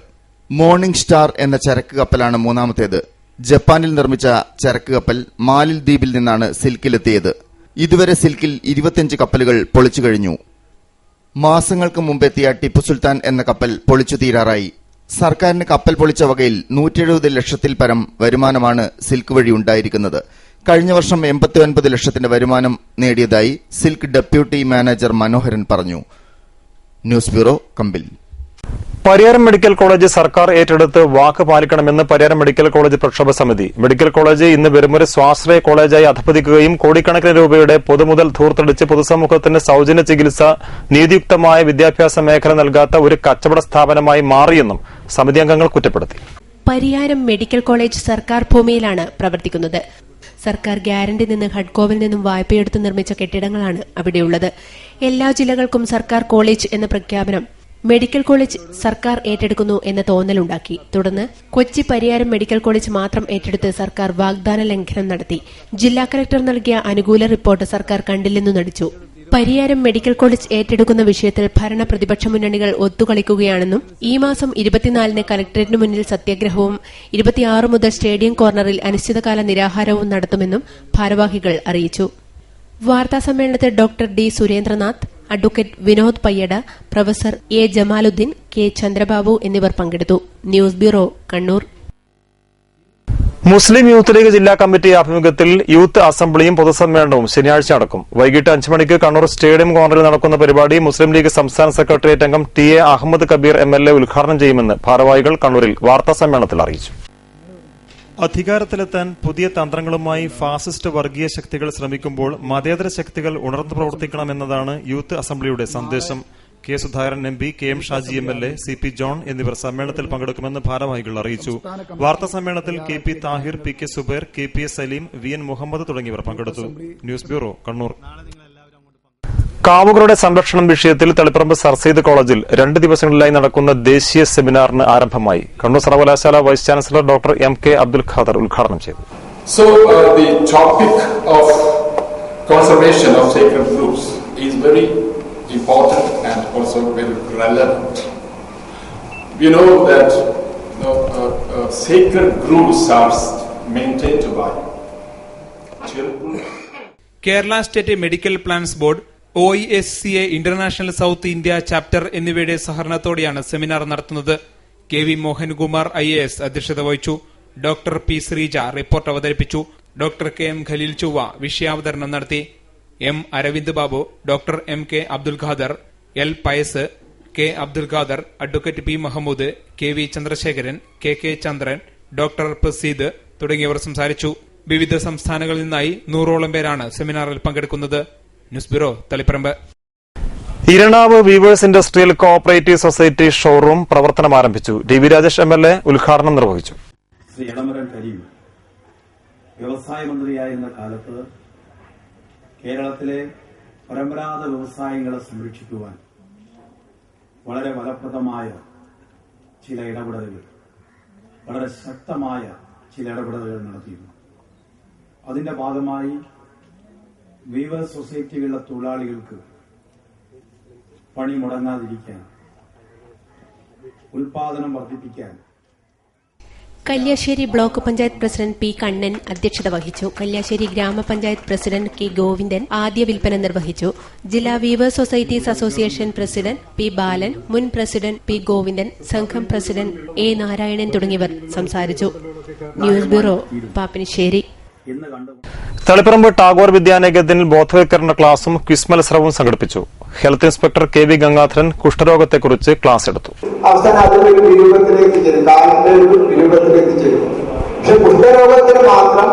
Speaker 2: മോർണിംഗ് സ്റ്റാർ എന്ന ചരക്ക് കപ്പലാണ് മൂന്നാമത്തേത്. ജപ്പാനിൽ നിർമ്മിച്ച ചരക്ക് കപ്പൽ മാലിൽ ദ്വീപിൽ നിന്നാണ് സിൽക്കിലെത്തിയത്. ഇതുവരെ സിൽക്കിൽ 25 കപ്പലുകൾ പൊളിച്ചു കഴിഞ്ഞു. മാസങ്ങൾക്ക് മുമ്പെത്തിയ ടിപ്പു സുൽത്താൻ എന്ന കപ്പൽ പൊളിച്ചു തീരാറായി. സർക്കാരിന് കപ്പൽ പൊളിച്ച വകയിൽ 170 ലക്ഷത്തിൽ പരം വരുമാനമാണ് സിൽക്ക് വഴി ഉണ്ടായിരിക്കുന്നത്. കഴിഞ്ഞ വർഷം 89 ലക്ഷത്തിന്റെ വരുമാനം നേടിയതായി സിൽക്ക് ഡെപ്യൂട്ടി മാനേജർ മനോഹരൻ പറഞ്ഞു. ന്യൂസ് ബ്യൂറോ, കമ്പിൽ.
Speaker 1: പരിയാരം മെഡിക്കൽ കോളേജ് സർക്കാർ ഏറ്റെടുത്ത് വാക്ക് പാലിക്കണമെന്ന് പരിയാരം മെഡിക്കൽ കോളേജ് പ്രക്ഷോഭ സമിതി. മെഡിക്കൽ കോളേജ് ഇന്ന് വെറുമൊരു സ്വാശ്രയ കോളേജായി അധപ്പതിക്കുകയും കോടിക്കണക്കിന് രൂപയുടെ പൊതുമുതൽ ധൂർത്തടിച്ച് പൊതുസമൂഹത്തിന് സൌജന്യ ചികിത്സ, നീതിയുക്തമായ വിദ്യാഭ്യാസ മേഖല നൽകാത്ത ഒരു കച്ചവട സ്ഥാപനമായി മാറിയെന്നും സമിതി അംഗങ്ങൾ കുറ്റപ്പെടുത്തി.
Speaker 4: പരിയാരം മെഡിക്കൽ കോളേജ് സർക്കാർ ഭൂമിയിലാണ് പ്രവർത്തിക്കുന്നത്. സർക്കാർ ഗ്യാരണ്ടി നിന്ന് ഹഡ്കോവിൽ നിന്നും വായ്പയെടുത്ത് നിർമ്മിച്ച കെട്ടിടങ്ങളാണ് അവിടെയുള്ളത്. എല്ലാ ജില്ലകൾക്കും സർക്കാർ കോളേജ് എന്ന പ്രഖ്യാപനം മെഡിക്കൽ കോളേജ് സർക്കാർ ഏറ്റെടുക്കുന്നു എന്ന തോന്നലുണ്ടാക്കി. തുടർന്ന് കൊച്ചി പരിയാരം മെഡിക്കൽ കോളേജ് മാത്രം ഏറ്റെടുത്ത് സർക്കാർ വാഗ്ദാന ലംഘനം നടത്തി. ജില്ലാ കലക്ടർ നൽകിയ അനുകൂല റിപ്പോർട്ട് സർക്കാർ കണ്ടില്ലെന്നു നടിച്ചു. പരിയാരം മെഡിക്കൽ കോളേജ് ഏറ്റെടുക്കുന്ന വിഷയത്തിൽ ഭരണ പ്രതിപക്ഷ മുന്നണികൾ ഒത്തുകളിക്കുകയാണെന്നും ഈ മാസം 24-ന് കലക്ടറേറ്റിന് മുന്നിൽ സത്യാഗ്രഹവും 26 മുതൽ സ്റ്റേഡിയം കോർണറിൽ അനിശ്ചിതകാല നിരാഹാരവും നടത്തുമെന്നും ഭാരവാഹികൾ അറിയിച്ചു. വാർത്താസമ്മേളനത്തിൽ doctor D Surendranath, advocate Vinod Payyada, professor A Jamaluddin, K Chandrababu എന്നിവർ പങ്കെടുത്തു. News bureau, Kannur.
Speaker 1: Muslim youth league ജില്ലാ കമ്മിറ്റി ആഭിമുഖ്യത്തിൽ യൂത്ത് അസംബ്ലിയും പൊതുസമ്മേളനവും ശനിയാഴ്ച നടക്കും. വൈകിട്ട് 5 മണിക്ക് കണ്ണൂർ സ്റ്റേഡിയം കോർണറിൽ നടക്കുന്ന പരിപാടി മുസ്ലിം ലീഗ് സംസ്ഥാന സെക്രട്ടേറിയറ്റ് അംഗം TA അഹമ്മദ് കബീർ MLA ഉദ്ഘാടനം ചെയ്യുമെന്ന് ഭാരവാഹികൾ കണ്ണൂരിൽ വാർത്താസമ്മേളനത്തിൽ അറിയിച്ചു. അധികാരത്തിലെത്താൻ പുതിയ തന്ത്രങ്ങളുമായി ഫാസിസ്റ്റ് വർഗീയ ശക്തികൾ ശ്രമിക്കുമ്പോൾ മതേതര ശക്തികൾ ഉണർന്നു പ്രവർത്തിക്കണമെന്നതാണ് യൂത്ത് അസംബ്ലിയുടെ സന്ദേശം. K Sudhakaran MP, KM Shaji MLA, CP John എന്നിവർ സമ്മേളനത്തിൽ പങ്കെടുക്കുമെന്ന് ഭാരവാഹികൾ അറിയിച്ചു. വാർത്താ സമ്മേളനത്തിൽ KP Thahir, PK Zubair, KPS Saleem, VN Muhammad തുടങ്ങിയവർ പങ്കെടുത്തു. News bureau, Kannur. കാവുകളുടെ സംരക്ഷണം വിഷയത്തിൽ തളിപ്പറമ്പ് സർ സെയ്ദ് കോളേജിൽ 2 ദിവസങ്ങളിലായി നടക്കുന്ന ദേശീയ സെമിനാറിന് ആരംഭമായി. കണ്ണൂർ സർവകലാശാല vice chancellor doctor MK Abdul Khader ഉദ്ഘാടനം ചെയ്തു.
Speaker 10: So the topic of conservation of sacred groves is very important and also very relevant. We know that sacred groves are maintained by children.
Speaker 9: Kerala state medical plans board, OESCA international south India chapter എന്നിവയുടെ സഹകരണത്തോടെയാണ് സെമിനാർ നടത്തുന്നത്. KV മോഹൻകുമാർ IAS അധ്യക്ഷത വഹിച്ചു. Doctor P. ശ്രീജ റിപ്പോർട്ട് അവതരിപ്പിച്ചു. ഡോക്ടർ KM ഖലീൽ ചൊവ്വ വിഷയാവതരണം നടത്തി. M. Aravind Babu, doctor MK Abdul Khader, L. Pius, K. Abdul Khader, advocate P. Mahmood, KV Chandrasekharan, KK Chandran, doctor Praseed തുടങ്ങിയവർ സംസാരിച്ചു. വിവിധ സംസ്ഥാനങ്ങളിൽ നിന്നായി 100ഓളം പേരാണ് സെമിനാറിൽ പങ്കെടുക്കുന്നത്. News bureau, Taliparamba.
Speaker 1: Iranavu weavers industrial cooperative society showroom പ്രവർത്തനം ആരംഭിച്ചു. DV രാജേഷ് MLA ഉദ്ഘാടനം നിർവഹിച്ചു.
Speaker 8: ശ്രീ എളമരം കരീം വ്യവസായ മന്ത്രിയായിരുന്ന കാലത്ത് കേരളത്തിലെ പരമ്പരാഗത വ്യവസായങ്ങളെ സംരക്ഷിക്കുവാൻ വളരെ ഫലപ്രദമായ ചില ഇടപെടലുകൾ, വളരെ ശക്തമായ ചില ഇടപെടലുകൾ നടത്തിയിരുന്നു. അതിന്റെ ഭാഗമായി വീവേഴ്സ് സൊസൈറ്റികളിലെ തൊഴിലാളികൾക്ക് പണി മുടങ്ങാതിരിക്കാൻ, ഉൽപാദനം വർദ്ധിപ്പിക്കാൻ
Speaker 4: Kalliasseri block panchayat president P. Kannan അധ്യക്ഷത വഹിച്ചു. കല്യാശ്ശേരി ഗ്രാമപഞ്ചായത്ത് പ്രസിഡന്റ് K. ഗോവിന്ദൻ ആദ്യ വിൽപ്പന നിർവഹിച്ചു. ജില്ലാ weavers societies association president P. ബാലൻ, മുൻ പ്രസിഡന്റ് P. ഗോവിന്ദൻ, സംഘം പ്രസിഡന്റ് A. നാരായണൻ തുടങ്ങിയവർ സംസാരിച്ചു. News bureau, Pappinisseri.
Speaker 1: തളിപ്പറമ്പ് ടാഗോർ വിദ്യാനികേതനിൽ ബോധവൽക്കരണ ക്ലാസും ക്വിസ് മത്സരവും സംഘടിപ്പിച്ചു. ഹെൽത്ത് ഇൻസ്പെക്ടർ KV ഗംഗാധരൻ കുഷ്ഠരോഗത്തെക്കുറിച്ച് ക്ലാസ് എടുത്തു.
Speaker 11: അവസാനം അതിലൊരു വിരൂപത്തിലേക്ക് ചേരും, കാലിന്റെ ഒരു വിരൂപത്തിലേക്ക് ചേരും. പക്ഷെ കുഷ്ഠരോഗത്തിന് മാത്രം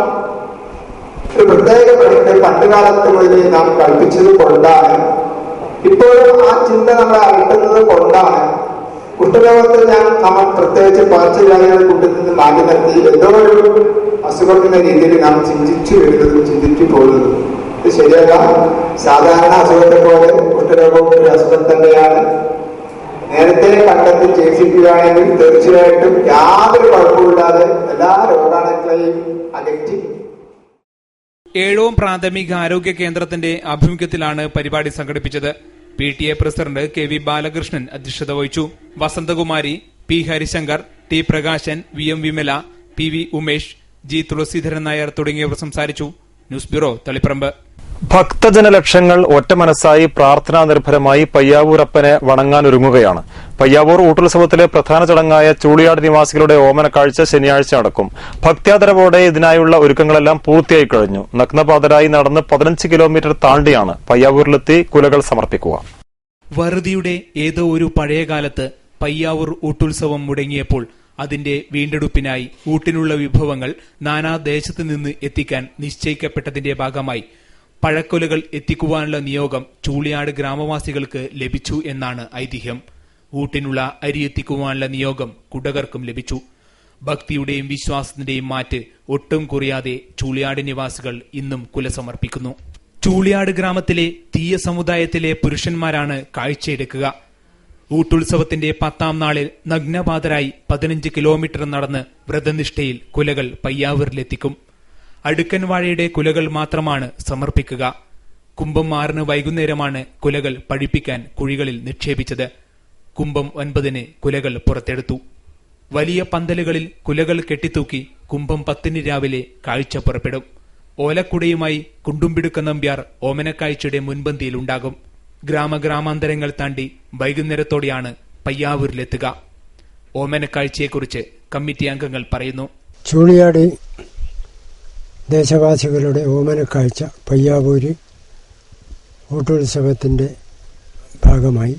Speaker 11: ഒരു പ്രത്യേക പ്രശ്നം പണ്ടുകാലത്ത് മുതലേ നാം കൽപ്പിച്ചത് കൊണ്ടാണ്, ഇപ്പോഴും ആ ചിന്ത നമ്മളെ അലട്ടുന്നത് കൊണ്ടാണ് കുഷ്ഠരോഗത്തിൽ നമ്മൾ പ്രത്യേകിച്ച് പകർച്ചവ്യാധികളെ കൂട്ടിൽ നിന്ന് മാറ്റി നിർത്തി എന്തോ ഒരു അസുഖത്തിന്റെ രീതിയിൽ നാം ചിന്തിച്ചു വരുന്നതും ചിന്തിച്ചു പോകുന്നതും ഇത് ശരിയല്ല. സാധാരണ അസുഖത്തെ പോലെ കുഷ്ഠരോഗവും ഒരു അസുഖം തന്നെയാണ്. നേരത്തെ കണ്ടെത്തി ചികിത്സിക്കുകയാണെങ്കിൽ തീർച്ചയായിട്ടും യാതൊരു കുഴപ്പമില്ലാതെ എല്ലാ രോഗാണുക്കളെയും അകറ്റി.
Speaker 9: ഏഴോം പ്രാഥമിക ആരോഗ്യ കേന്ദ്രത്തിന്റെ ആഭിമുഖ്യത്തിലാണ് പരിപാടി സംഘടിപ്പിച്ചത്. PTA പ്രസിഡന്റ് KV ബാലകൃഷ്ണൻ അധ്യക്ഷത വഹിച്ചു. Vasanthakumari, P. Harishankar, T. Prakashan, VM Vimala, PV Umesh, G. Thulaseedharan Nair തുടങ്ങിയവർ സംസാരിച്ചു. News bureau, Taliparamba.
Speaker 1: ഭക്തജനലക്ഷങ്ങൾ ഒറ്റമനസ്സായി പ്രാർത്ഥനാ നിർഭരമായി പയ്യാവൂരപ്പനെ വണങ്ങാനൊരുങ്ങുകയാണ്. പയ്യാവൂർ ഊട്ടുത്സവത്തിലെ പ്രധാന ചടങ്ങായ ചൂളിയാട് നിവാസികളുടെ ഓമനക്കാഴ്ച ശനിയാഴ്ച നടക്കും. ഭക്ത്യാദരവോടെ ഇതിനായുള്ള ഒരുക്കങ്ങളെല്ലാം പൂർത്തിയായി കഴിഞ്ഞു. നഗ്നപാതരായി നടന്ന് 15 കിലോമീറ്റർ താണ്ടിയാണ് പയ്യാവൂരിലെത്തി കുലകൾ സമർപ്പിക്കുക.
Speaker 9: വറുതിയുടെ ഏതോ ഒരു പഴയകാലത്ത് പയ്യാവൂർ ഊട്ടുത്സവം മുടങ്ങിയപ്പോൾ അതിന്റെ വീണ്ടെടുപ്പിനായി ഊട്ടിനുള്ള വിഭവങ്ങൾ നാനാദേശത്തു നിന്ന് എത്തിക്കാൻ നിശ്ചയിക്കപ്പെട്ടതിന്റെ ഭാഗമായി പഴക്കൊലകൾ എത്തിക്കുവാനുള്ള നിയോഗം ചൂളിയാട് ഗ്രാമവാസികൾക്ക് ലഭിച്ചു എന്നാണ് ഐതിഹ്യം. ഊട്ടിനുള്ള അരി എത്തിക്കുവാനുള്ള നിയോഗം കുടകർക്കും ലഭിച്ചു. ഭക്തിയുടെയും വിശ്വാസത്തിന്റെയും മാറ്റ് ഒട്ടും കുറയാതെ ചൂളിയാട് നിവാസികൾ ഇന്നും കുല സമർപ്പിക്കുന്നു. ചൂളിയാട് ഗ്രാമത്തിലെ തീയ സമുദായത്തിലെ പുരുഷന്മാരാണ് കാഴ്ചയെടുക്കുക. ഊട്ടുത്സവത്തിന്റെ 10ാം നാളിൽ നഗ്നപാതരായി 15 കിലോമീറ്റർ നടന്ന് വ്രതനിഷ്ഠയിൽ കുലകൾ പയ്യാവൂരിലെത്തിക്കും. അടുക്കൻവാഴയുടെ കുലകൾ മാത്രമാണ് സമർപ്പിക്കുക. കുംഭം 6 വൈകുന്നേരമാണ് കുലകൾ പഴിപ്പിക്കാൻ കുഴികളിൽ നിക്ഷേപിച്ചത്. കുംഭം 9 കുലകൾ പുറത്തെടുത്തു. വലിയ പന്തലുകളിൽ കുലകൾ കെട്ടിത്തൂക്കി കുംഭം 10 രാവിലെ കാഴ്ച പുറപ്പെടും. ഓലക്കുടയുമായി കുണ്ടുംപിടുക്ക നമ്പ്യാർ ഓമനക്കാഴ്ചയുടെ മുൻപന്തിയിലുണ്ടാകും. ഗ്രാമാന്തരങ്ങൾ താണ്ടി വൈകുന്നേരത്തോടെയാണ് പയ്യാവൂരിലെത്തുക. ഓമനക്കാഴ്ചയെക്കുറിച്ച് കമ്മിറ്റി അംഗങ്ങൾ പറയുന്നു.
Speaker 12: ചൂളിയാട് ദേശവാസികളുടെ ഓമനക്കാഴ്ച പയ്യാവൂര് ഊട്ടുത്സവത്തിൻ്റെ ഭാഗമായി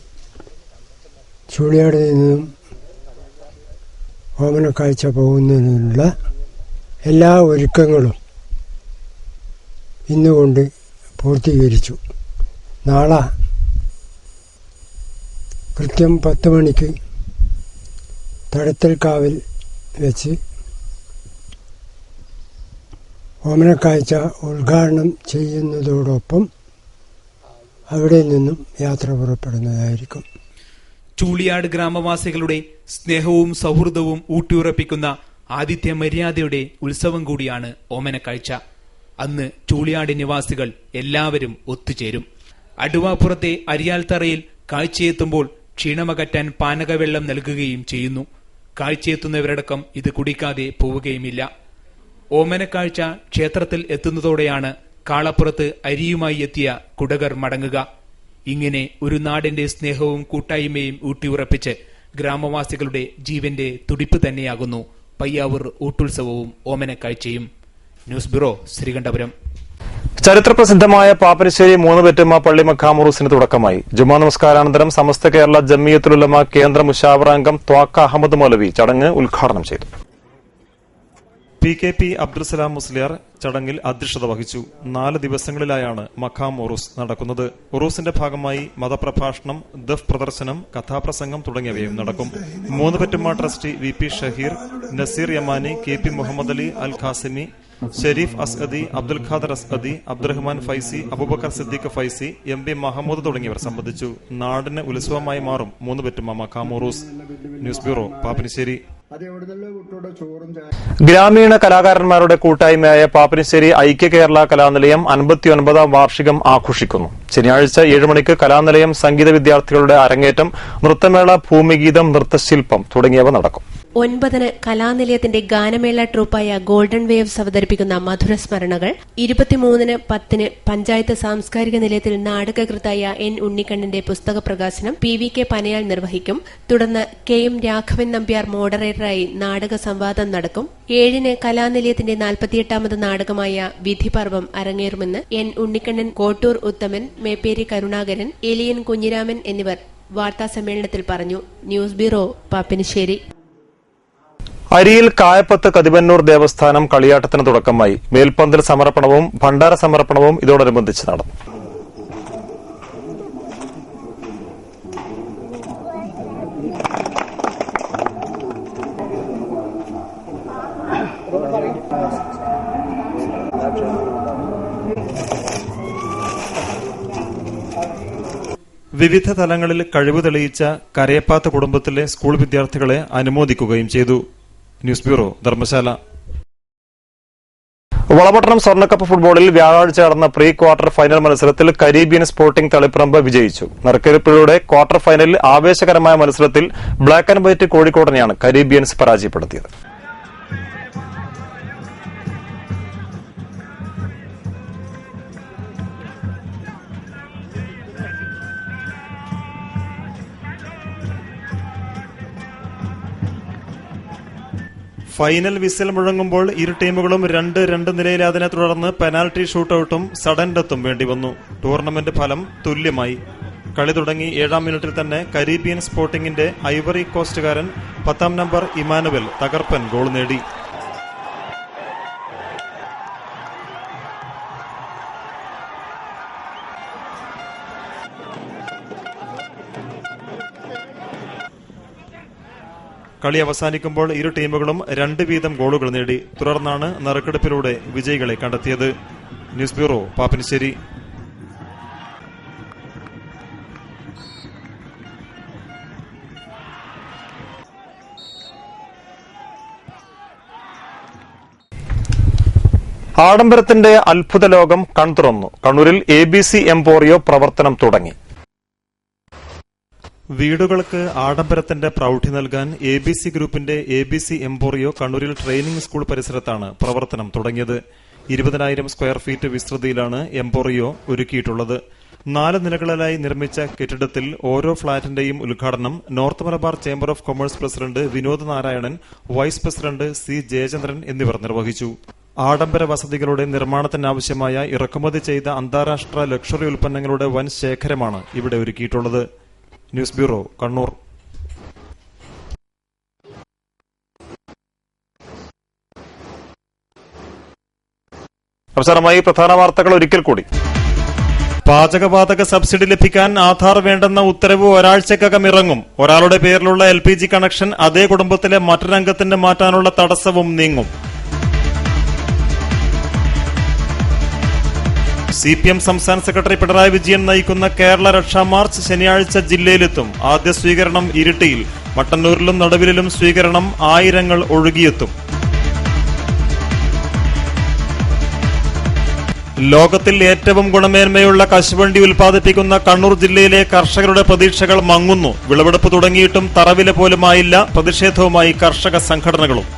Speaker 12: ചൂളിയാട് നിന്നും ഓമനക്കാഴ്ച പോകുന്നതിനുള്ള എല്ലാ ഒരുക്കങ്ങളും ഇന്നുകൊണ്ട് പൂർത്തീകരിച്ചു. നാളെ കൃത്യം 10 മണിക്ക് തടത്തൽക്കാവിൽ വെച്ച് ഓമനക്കാഴ്ച ഉദ്ഘാടനം ചെയ്യുന്നതോടൊപ്പം അവിടെ നിന്നും യാത്ര പുറപ്പെടുന്നതായിരിക്കും.
Speaker 9: ചൂളിയാട് ഗ്രാമവാസികളുടെ സ്നേഹവും സൗഹൃദവും ഊട്ടിയുറപ്പിക്കുന്ന ആതിഥ്യ മര്യാദയുടെ ഉത്സവം കൂടിയാണ് ഓമനക്കാഴ്ച. അന്ന് ചൂളിയാട് നിവാസികൾ എല്ലാവരും ഒത്തുചേരും. അടുവാപ്പുറത്തെ അരിയാൽത്തറയിൽ കാഴ്ചയെത്തുമ്പോൾ ക്ഷീണമകറ്റാൻ പാനകവെള്ളം നൽകുകയും ചെയ്യുന്നു. കാഴ്ചയെത്തുന്നവരടക്കം ഇത് കുടിക്കാതെ പോവുകയുമില്ല. ഓമനക്കാഴ്ച ക്ഷേത്രത്തിൽ എത്തുന്നതോടെയാണ് കാളപ്പുറത്ത് അരിയുമായി എത്തിയ കുടകർ മടങ്ങുക. ഇങ്ങനെ ഒരു നാടിന്റെ സ്നേഹവും കൂട്ടായ്മയും ഊട്ടിയുറപ്പിച്ച് ഗ്രാമവാസികളുടെ ജീവന്റെ തുടിപ്പ് തന്നെയാകുന്നു പയ്യാവൂർ ഊട്ടുത്സവവും ഓമനക്കാഴ്ചയും. News bureau, Sreekandapuram.
Speaker 1: ചരിത്രപ്രസിദ്ധമായ പാപ്പനശ്ശേരി മൂന്ന് പെറ്റുമ്മ പള്ളി മഖാമുറൂസിന് തുടക്കമായി. ജുമാ നമസ്കാരാനന്തരം സമസ്ത കേരള ജമിയത്തുൽ ഉലമ കേന്ദ്ര മുശാവറ അംഗം ത്വാക്ക അഹമ്മദ് മൗലവി ചടങ്ങ് ഉദ്ഘാടനം ചെയ്തു. PKP അബ്ദുൽസലാം മുസ്ലിയാർ ചടങ്ങിൽ അധ്യക്ഷത വഹിച്ചു. 4 ദിവസങ്ങളിലായാണ് മഖാം ഉറൂസ് നടക്കുന്നത്. ഉറൂസിന്റെ ഭാഗമായി മതപ്രഭാഷണം, ദഫ് പ്രദർശനം, കഥാപ്രസംഗം തുടങ്ങിയവയും നടക്കും. മൂന്ന് Pettumma trustee VP Shaheer, Naseer Yamani, KP Muhammad Ali Al Qasimi, Sharif Asadi, Abdul Khader Asadi, Abdurahman Faizy, Abubakar Siddique Faizy, MB Mahmood തുടങ്ങിയവർ സംബന്ധിച്ചു. നാടിന് ഉത്സവമായി മാറും മൂന്ന് പെറ്റുമ്മ മഖാം ഉറൂസ്. News bureau, Pappinisseri. ഗ്രാമീണ കലാകാരന്മാരുടെ കൂട്ടായ്മയായ പാപ്പിനിശ്ശേരി ഐക്യ കേരള കലാനിലയം 59ാം വാർഷികം ആഘോഷിക്കുന്നു. ശനിയാഴ്ച 7 മണിക്ക് കലാനിലയം സംഗീത വിദ്യാർത്ഥികളുടെ അരങ്ങേറ്റം, നൃത്തമേള, ഭൂമിഗീതം, നൃത്തശില്പം തുടങ്ങിയവ നടക്കും.
Speaker 4: 9 കലാനിലയത്തിന്റെ ഗാനമേള ട്രൂപ്പായ ഗോൾഡൻ വേവ്സ് അവതരിപ്പിക്കുന്ന മധുരസ്മരണകൾ, 23-10 പഞ്ചായത്ത് സാംസ്കാരിക നിലയത്തിൽ നാടകകൃത്തായ N ഉണ്ണിക്കണ്ണന്റെ പുസ്തക പ്രകാശനം PVK പനയാൽ നിർവഹിക്കും. തുടർന്ന് KM രാഘവൻ നമ്പ്യാർ മോഡറേറ്ററായി നാടക സംവാദം നടക്കും. 7 കലാനിലയത്തിന്റെ 48ാമത് നാടകമായ വിധിപർവം അരങ്ങേറുമെന്ന് N ഉണ്ണിക്കണ്ണൻ, കോട്ടൂർ ഉത്തമൻ, മേപ്പേരി കരുണാകരൻ, എലിയൻ കുഞ്ഞിരാമൻ എന്നിവർ വാർത്താസമ്മേളനത്തിൽ പറഞ്ഞു. News bureau, Pappinisseri.
Speaker 1: അരിയിൽ കായപ്പത്ത് കതിവന്നൂർ ദേവസ്ഥാനം കളിയാട്ടത്തിന് തുടക്കമായി. മേൽപ്പന്തൽ സമർപ്പണവും ഭണ്ഡാര സമർപ്പണവും ഇതോടനുബന്ധിച്ച് നടന്നു. വിവിധ തലങ്ങളിൽ കഴിവ് തെളിയിച്ച കരയപ്പാത്ത് കുടുംബത്തിലെ സ്കൂൾ വിദ്യാർത്ഥികളെ അനുമോദിക്കുകയും ചെയ്തു. News bureau, Dharmasala. വളപട്ടണം സ്വർണ്ണക്കപ്പ് ഫുട്ബോളിൽ വ്യാഴാഴ്ച നടന്ന പ്രീ ക്വാർട്ടർ ഫൈനൽ മത്സരത്തിൽ കരീബിയൻ സ്പോർട്ടിംഗ് തളിപ്പറമ്പ് വിജയിച്ചു. നറുക്കെടുപ്പിലൂടെ ക്വാർട്ടർ ഫൈനലിൽ ആവേശകരമായ മത്സരത്തിൽ ബ്ലാക്ക് ആൻഡ് വൈറ്റ് കോഴിക്കോടിനെയാണ് കരീബിയൻസ് പരാജയപ്പെടുത്തിയത്. ഫൈനൽ വിസിൽ മുഴങ്ങുമ്പോൾ ഇരു ടീമുകളും 2-2 നിലയിലായതിനെ തുടർന്ന് പെനാൽറ്റി ഷൂട്ടൌട്ടും സഡൻ ഡെത്തും വേണ്ടിവന്നു. ടൂർണമെന്റ് ഫലം തുല്യമായി. കളി തുടങ്ങി 7ാം മിനിറ്റിൽ തന്നെ കരീബിയൻ സ്പോർട്ടിംഗിന്റെ ഐവറി കോസ്റ്റുകാരൻ 10ാം നമ്പർ ഇമാനുവൽ തകർപ്പൻ ഗോൾ നേടി. കളി അവസാനിക്കുമ്പോൾ ഇരു ടീമുകളും 2 വീതം ഗോളുകൾ നേടി. തുടർന്നാണ് നറുക്കെടുപ്പിലൂടെ വിജയികളെ കണ്ടെത്തിയത്. News bureau, Pappinisseri. ആഡംബരത്തിന്റെ അത്ഭുത ലോകം കൺതുറന്നു. കണ്ണൂരിൽ ABC എംപോറിയോ പ്രവർത്തനം തുടങ്ങി. വീടുകൾക്ക് ആഡംബരത്തിന്റെ പ്രൌഢി നൽകാൻ ABC ഗ്രൂപ്പിന്റെ ABC എംപോറിയോ കണ്ണൂരിൽ ട്രെയിനിംഗ് സ്കൂൾ പരിസരത്താണ് പ്രവർത്തനം തുടങ്ങിയത്. 20,000 സ്ക്വയർ ഫീറ്റ് വിസ്തൃതിയിലാണ് എംപോറിയോ ഒരുക്കിയിട്ടുള്ളത്. 4 നിലകളിലായി നിർമ്മിച്ച കെട്ടിടത്തിൽ ഓരോ ഫ്ളാറ്റിന്റെയും ഉദ്ഘാടനം north Malabar chamber of commerce president Vinod Narayanan, vice president C Jayachandran എന്നിവർ നിർവഹിച്ചു. ആഡംബര വസതികളുടെ നിർമ്മാണത്തിനാവശ്യമായ ഇറക്കുമതി ചെയ്ത അന്താരാഷ്ട്ര ലക്ഷറി ഉൽപ്പന്നങ്ങളുടെ വൻ ശേഖരമാണ് ഇവിടെ ഒരുക്കിയിട്ടുള്ളത്. News bureau, Kannur. അവസാനമായി പ്രധാന വാർത്തകൾ ഒരിക്കൽ കൂടി. പാചകവാതക സബ്സിഡി ലഭിക്കാൻ ആധാർ വേണ്ടെന്ന ഉത്തരവ് ഒരാഴ്ചക്കകം ഇറങ്ങും. ഒരാളുടെ പേരിലുള്ള LPG കണക്ഷൻ അതേ കുടുംബത്തിലെ മറ്റൊരംഗത്തിന് മാറ്റാനുള്ള തടസ്സവും നീങ്ങും. CPM സംസ്ഥാന സെക്രട്ടറി പിണറായി വിജയൻ നയിക്കുന്ന കേരള രക്ഷാ മാർച്ച് ശനിയാഴ്ച ജില്ലയിലെത്തും. ആദ്യ സ്വീകരണം ഇരിട്ടിയിൽ. മട്ടന്നൂരിലും നടുവിലും സ്വീകരണം. ആയിരങ്ങൾ ഒഴുകിയെത്തും. ലോകത്തിൽ ഏറ്റവും ഗുണമേന്മയുള്ള കശുവണ്ടി ഉൽപ്പാദിപ്പിക്കുന്ന കണ്ണൂർ ജില്ലയിലെ കർഷകരുടെ പ്രതീക്ഷകൾ മങ്ങുന്നു. വിളവെടുപ്പ് തുടങ്ങിയിട്ടും തറവില പോലുമായില്ല. പ്രതിഷേധവുമായി കർഷക സംഘടനകളും.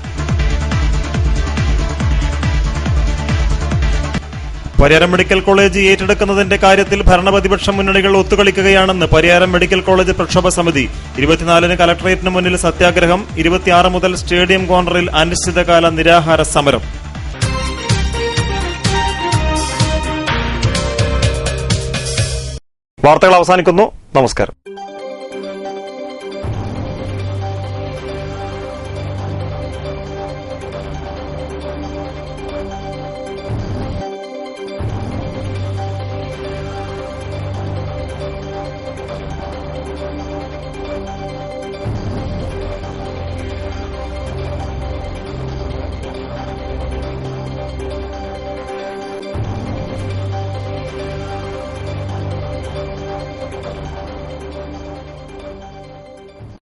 Speaker 1: പരിയാരം മെഡിക്കൽ കോളേജ് ഏറ്റെടുക്കുന്നതിന്റെ കാര്യത്തിൽ ഭരണപ്രതിപക്ഷ മുന്നണികൾ ഒത്തുകളിക്കുകയാണെന്ന് പരിയാരം മെഡിക്കൽ കോളേജ് പ്രക്ഷോഭ സമിതി. 24-ന് കലക്ടറേറ്റിന് മുന്നിൽ സത്യാഗ്രഹം, 26 മുതൽ സ്റ്റേഡിയം കോർണറിൽ അനിശ്ചിതകാല നിരാഹാര സമരം. വാർത്തകൾ അവസാനിക്കുന്നു. നമസ്കാരം.